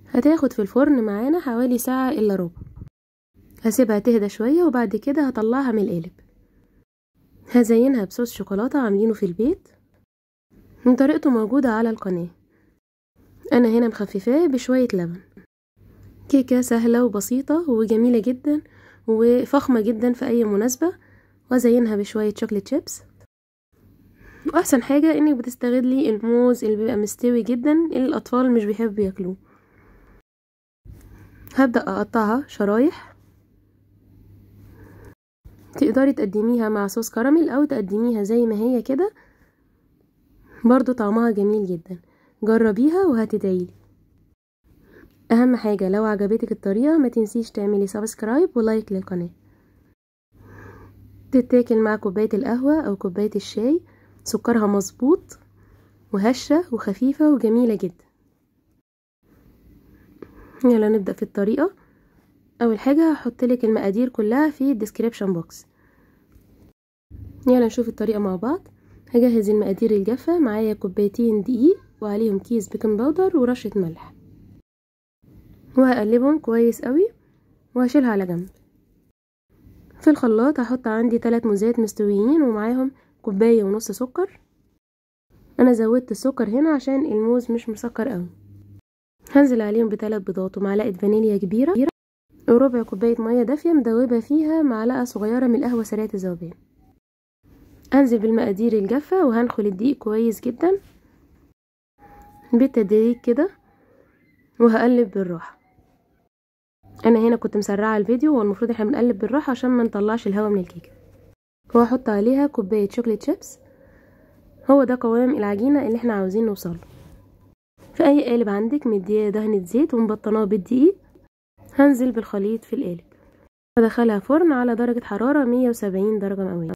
هتاخد في الفرن معانا حوالي ساعة الا ربع. هسيبها تهدى شوية وبعد كده هطلعها من القالب. هزينها بصوص شوكولاتة عاملينه في البيت، طريقته موجودة على القناة. انا هنا مخففاه بشوية لبن. كيكة سهلة وبسيطة وجميلة جدا وفخمة جدا في اي مناسبة. وازينها بشوية شوكليت شيبس. واحسن حاجة انك بتستغلي الموز اللي بيبقى مستوي جدا اللي الاطفال مش بيحبوا ياكلوه. هبدأ اقطعها شرايح. تقدري تقدميها مع صوص كراميل او تقدميها زي ما هي كده، برضو طعمها جميل جدا. جربيها وهتدعيلي. اهم حاجة لو عجبتك الطريقة ما تنسيش تعملي سبسكرايب ولايك للقناة. تتاكل مع كوباية القهوة او كوباية الشاي. سكرها مظبوط وهشة وخفيفة وجميلة جدا. يلا نبدأ في الطريقة. اول حاجة هحطلك المقادير كلها في الديسكريبشن بوكس. يلا نشوف الطريقة مع بعض. هجهز المقادير الجافة. معايا كوبايتين دقيق وعليهم كيس بيكنج باودر ورشة ملح، وهقلبهم كويس قوي وهشيلها على جنب. في الخلاط هحط عندي 3 موزات مستويين ومعاهم كوباية ونص سكر. انا زودت السكر هنا عشان الموز مش مسكر قوي. هنزل عليهم ب3 بيضات ومعلقة فانيليا كبيرة وربع كوباية مية دافية مدوبة فيها معلقة صغيرة من القهوة سريعة الذوبان. هنزل بالمقادير الجافة وهنخل الدقيق كويس جدا بالتدريج كده وهقلب بالراحة. انا هنا كنت مسرعة الفيديو والمفروض احنا بنقلب بالراحة عشان ما نطلعش الهواء من الكيكة. وهحط عليها كوباية شوكليت شيبس. هو ده قوام العجينة اللي احنا عاوزين نوصله. في اي قالب عندك مديه دهنة زيت ومبطناه بالدقيق. هنزل بالخليط في القالب وادخلها فرن على درجة حرارة 170 درجة مئوية.